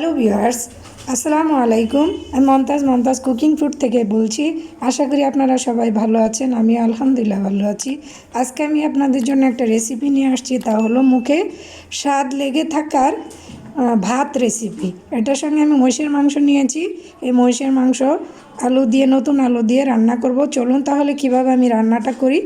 Hello viewers, আসসালামু আলাইকুম। আমি মমতাজ কুকিং ফুড থেকে বলছি। আশা করি আপনারা সবাই ভালো আছেন। আমি আলহামদুলিল্লাহ ভালো আছি। আজকে আমি আপনাদের জন্য একটা রেসিপি নিয়ে আসছি, তা হলো মুখে স্বাদ লেগে থাকার ভাত রেসিপি। এটার সঙ্গে আমি মহিষের মাংস নিয়েছি। এই মহিষের মাংস আলু দিয়ে, নতুন আলু দিয়ে রান্না করব। চলুন তাহলে কিভাবে আমি রান্নাটা করি।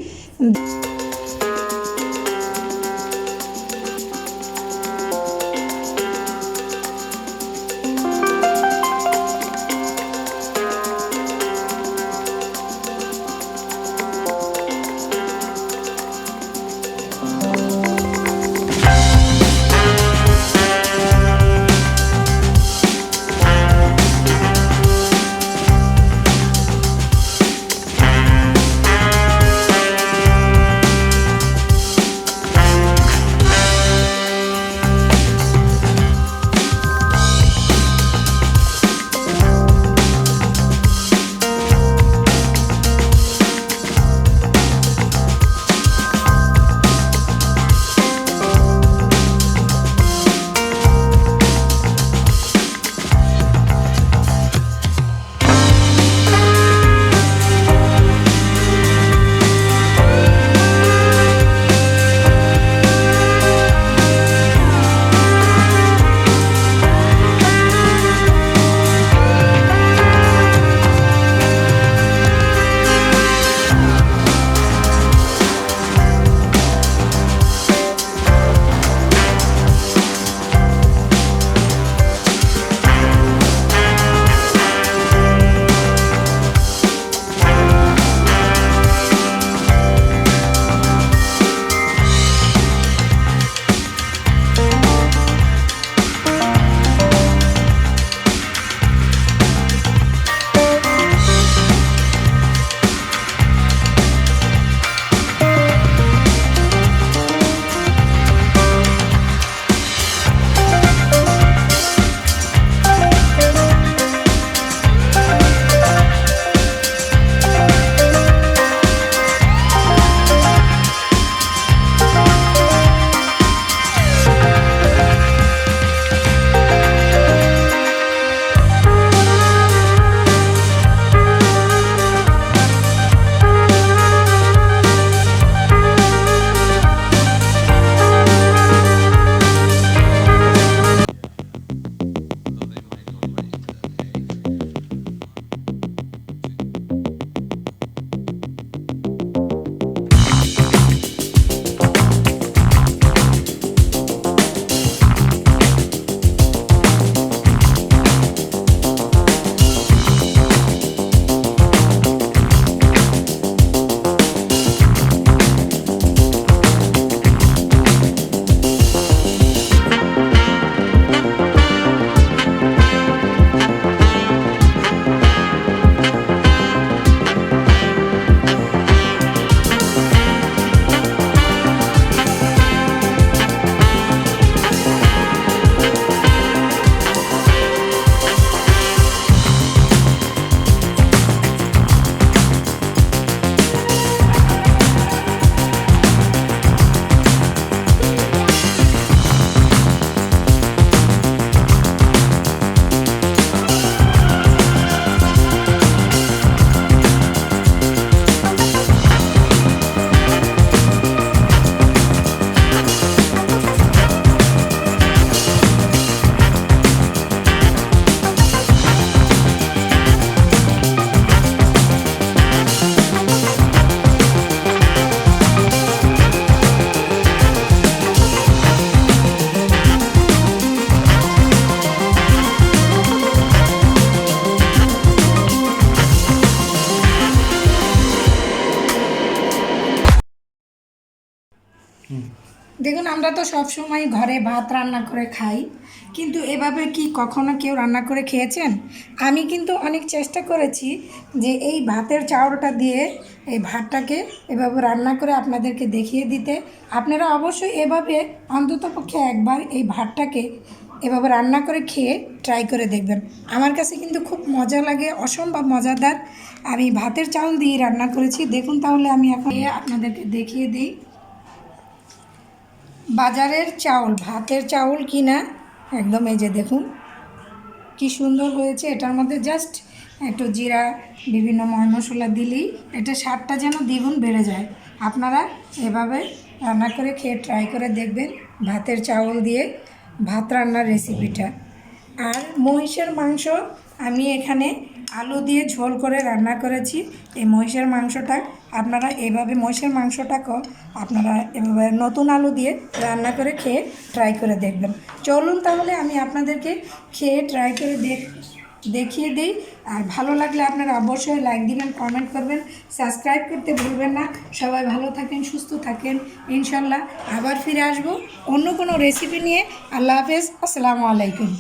দেখুন, আমরা তো সব সময় ঘরে ভাত রান্না করে খাই, কিন্তু এভাবে কি কখনো কেউ রান্না করে খেয়েছেন? আমি কিন্তু অনেক চেষ্টা করেছি যে এই ভাতের চাউলটা দিয়ে এই ভাতটাকে এভাবে রান্না করে আপনাদেরকে দেখিয়ে দিতে। আপনারা অবশ্যই এভাবে অন্ততপক্ষে একবার এই ভাতটাকে এভাবে রান্না করে খেয়ে ট্রাই করে দেখবেন। আমার কাছে কিন্তু খুব মজা লাগে, অসম্ভব মজাদার। আমি ভাতের চাউল দিয়ে রান্না করেছি। দেখুন তাহলে আমি এখন আপনাদেরকে দেখিয়ে দিই। বাজারের চাউল, ভাতের চাউল কিনা একদম, এই যে দেখুন কি সুন্দর হয়েছে। এটার মধ্যে জাস্ট একটু জিরা, বিভিন্ন মশলা দিলেই এটা স্বাদটা যেন দ্বিগুণ বেড়ে যায়। আপনারা এভাবে রান্না করে খেয়ে ট্রাই করে দেখবেন ভাতের চাউল দিয়ে ভাত রান্নার রেসিপিটা। আর মহিষের মাংস আমি এখানে আলু দিয়ে ঝোল করে রান্না করেছি। এই মহিষের মাংসটা আপনারা এভাবে মহিষের মাংসটাকেও আপনারা এভাবে নতুন আলু দিয়ে রান্না করে খেয়ে ট্রাই করে দেখবেন। চলুন তাহলে আমি আপনাদেরকে খেয়ে ট্রাই করে দেখিয়ে দিই। আর ভালো লাগলে আপনারা অবশ্যই লাইক দিবেন, কমেন্ট করবেন, সাবস্ক্রাইব করতে ভুলবেন না। সবাই ভালো থাকেন, সুস্থ থাকেন। ইনশাল্লাহ আবার ফিরে আসবো অন্য কোনো রেসিপি নিয়ে। আল্লাহ হাফেজ, আসসালামু আলাইকুম।